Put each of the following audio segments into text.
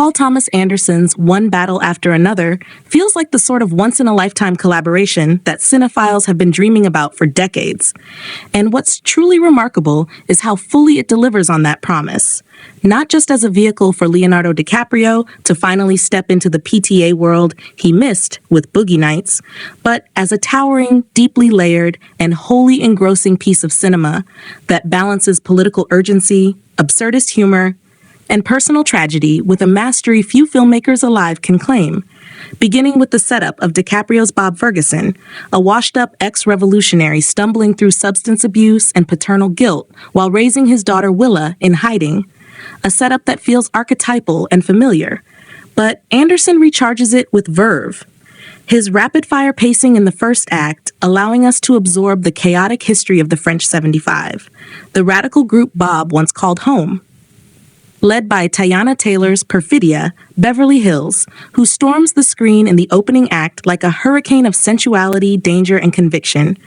Paul Thomas Anderson's One Battle After Another feels like the sort of once-in-a-lifetime collaboration that cinephiles have been dreaming about for decades. And what's truly remarkable is how fully it delivers on that promise. Not just as a vehicle for Leonardo DiCaprio to finally step into the PTA world he missed with Boogie Nights, but as a towering, deeply layered, and wholly engrossing piece of cinema that balances political urgency, absurdist humor, and personal tragedy with a mastery few filmmakers alive can claim. Beginning with the setup of DiCaprio's Bob Ferguson, a washed-up ex-revolutionary stumbling through substance abuse and paternal guilt while raising his daughter Willa in hiding, a setup that feels archetypal and familiar. But Anderson recharges it with verve. His rapid-fire pacing in the first act, allowing us to absorb the chaotic history of the French 75, the radical group Bob once called home. Led by Teyana Taylor's Perfidia, Beverly Hills, who storms the screen in the opening act like a hurricane of sensuality, danger, and conviction.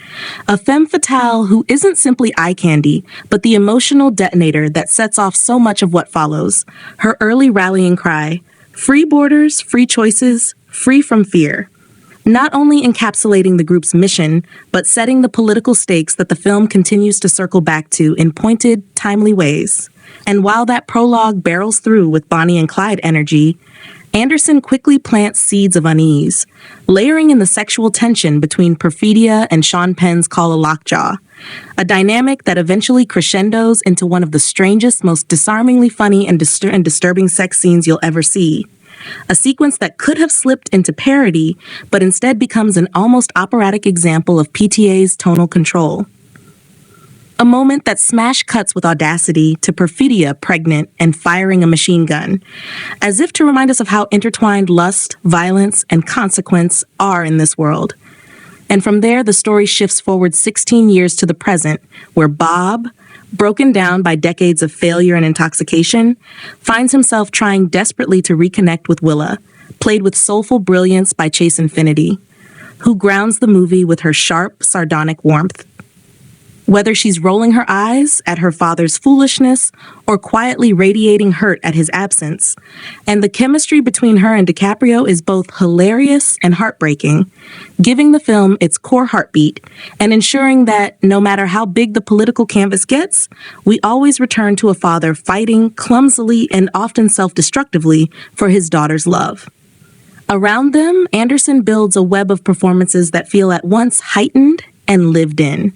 A femme fatale who isn't simply eye candy, but the emotional detonator that sets off so much of what follows. Her early rallying cry, "Free borders, free choices, free from fear." Not only encapsulating the group's mission, but setting the political stakes that the film continues to circle back to in pointed, timely ways. And while that prologue barrels through with Bonnie and Clyde energy, Anderson quickly plants seeds of unease, layering in the sexual tension between Perfidia and Sean Penn's Call a Lockjaw, a dynamic that eventually crescendos into one of the strangest, most disarmingly funny and disturbing sex scenes you'll ever see. A sequence that could have slipped into parody, but instead becomes an almost operatic example of PTA's tonal control. A moment that smash cuts with audacity to Perfidia pregnant and firing a machine gun, as if to remind us of how intertwined lust, violence, and consequence are in this world. And from there, the story shifts forward 16 years to the present, where Bob, broken down by decades of failure and intoxication, finds himself trying desperately to reconnect with Willa, played with soulful brilliance by Chase Infinity, who grounds the movie with her sharp, sardonic warmth. Whether she's rolling her eyes at her father's foolishness or quietly radiating hurt at his absence, and the chemistry between her and DiCaprio is both hilarious and heartbreaking, giving the film its core heartbeat and ensuring that no matter how big the political canvas gets, we always return to a father fighting clumsily and often self-destructively for his daughter's love. Around them, Anderson builds a web of performances that feel at once heightened and lived in.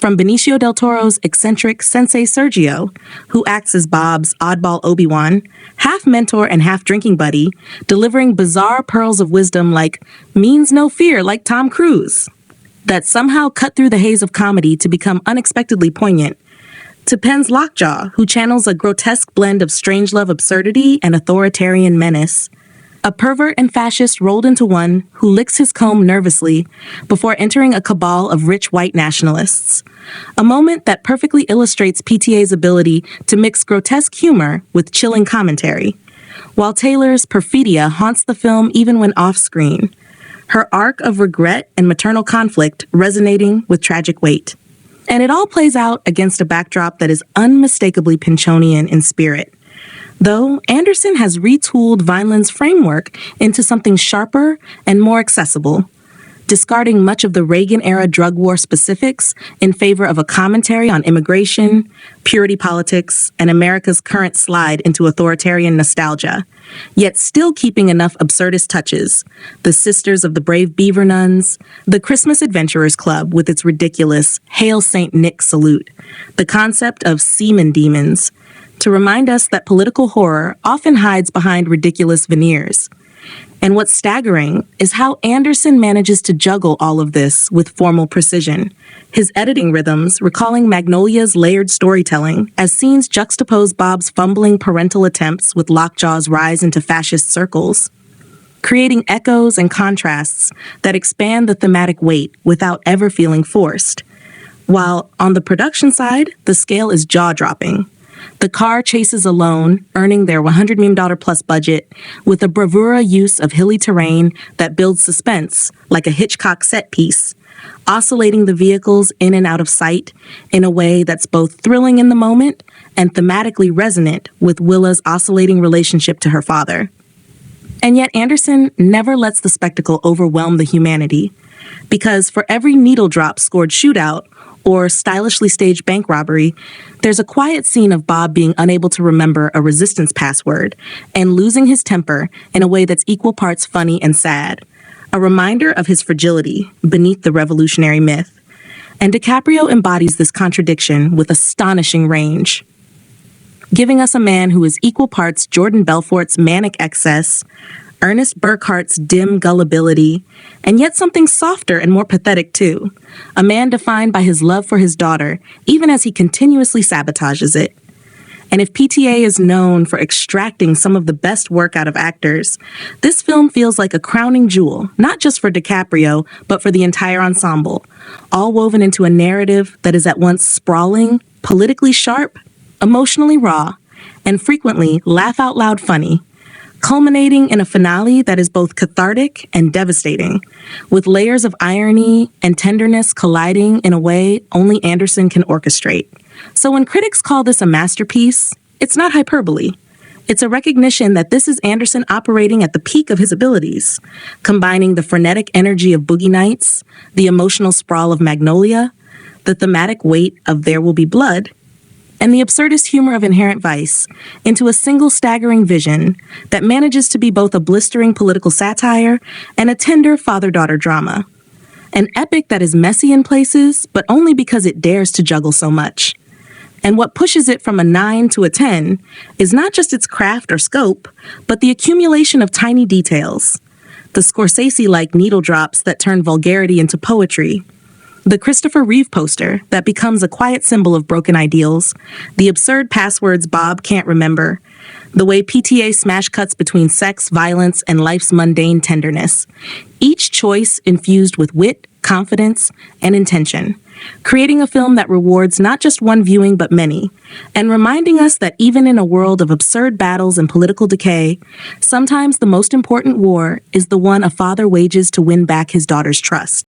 From Benicio del Toro's eccentric Sensei Sergio, who acts as Bob's oddball Obi-Wan, half mentor and half drinking buddy, delivering bizarre pearls of wisdom like "means no fear" like Tom Cruise, that somehow cut through the haze of comedy to become unexpectedly poignant, to Penn's Lockjaw, who channels a grotesque blend of strangelove absurdity and authoritarian menace, a pervert and fascist rolled into one who licks his comb nervously before entering a cabal of rich white nationalists. A moment that perfectly illustrates PTA's ability to mix grotesque humor with chilling commentary, while Taylor's Perfidia haunts the film even when off-screen, her arc of regret and maternal conflict resonating with tragic weight. And it all plays out against a backdrop that is unmistakably Pynchonian in spirit. Though Anderson has retooled Vineland's framework into something sharper and more accessible, discarding much of the Reagan-era drug war specifics in favor of a commentary on immigration, purity politics, and America's current slide into authoritarian nostalgia, yet still keeping enough absurdist touches. The Sisters of the Brave Beaver Nuns, the Christmas Adventurers Club with its ridiculous Hail St. Nick salute, the concept of semen demons, to remind us that political horror often hides behind ridiculous veneers. And what's staggering is how Anderson manages to juggle all of this with formal precision. His editing rhythms recalling Magnolia's layered storytelling as scenes juxtapose Bob's fumbling parental attempts with Lockjaw's rise into fascist circles, creating echoes and contrasts that expand the thematic weight without ever feeling forced. While on the production side, the scale is jaw-dropping. The car chases alone, earning their $100 million plus budget, with a bravura use of hilly terrain that builds suspense like a Hitchcock set piece, oscillating the vehicles in and out of sight in a way that's both thrilling in the moment and thematically resonant with Willa's oscillating relationship to her father. And yet Anderson never lets the spectacle overwhelm the humanity, because for every needle drop scored shootout or stylishly staged bank robbery, there's a quiet scene of Bob being unable to remember a resistance password and losing his temper in a way that's equal parts funny and sad, a reminder of his fragility beneath the revolutionary myth. And DiCaprio embodies this contradiction with astonishing range, giving us a man who is equal parts Jordan Belfort's manic excess, Ernest Burkhart's dim gullibility, and yet something softer and more pathetic too. A man defined by his love for his daughter, even as he continuously sabotages it. And if PTA is known for extracting some of the best work out of actors, this film feels like a crowning jewel, not just for DiCaprio, but for the entire ensemble, all woven into a narrative that is at once sprawling, politically sharp, emotionally raw, and frequently laugh-out-loud funny, culminating in a finale that is both cathartic and devastating, with layers of irony and tenderness colliding in a way only Anderson can orchestrate. So when critics call this a masterpiece, it's not hyperbole. It's a recognition that this is Anderson operating at the peak of his abilities, combining the frenetic energy of Boogie Nights, the emotional sprawl of Magnolia, the thematic weight of There Will Be Blood, and the absurdist humor of Inherent Vice into a single staggering vision that manages to be both a blistering political satire and a tender father-daughter drama. An epic that is messy in places, but only because it dares to juggle so much. And what pushes it from a 9 to a 10 is not just its craft or scope, but the accumulation of tiny details. The Scorsese-like needle drops that turn vulgarity into poetry, the Christopher Reeve poster that becomes a quiet symbol of broken ideals, the absurd passwords Bob can't remember, the way PTA smash cuts between sex, violence, and life's mundane tenderness. Each choice infused with wit, confidence, and intention, creating a film that rewards not just one viewing but many, and reminding us that even in a world of absurd battles and political decay, sometimes the most important war is the one a father wages to win back his daughter's trust.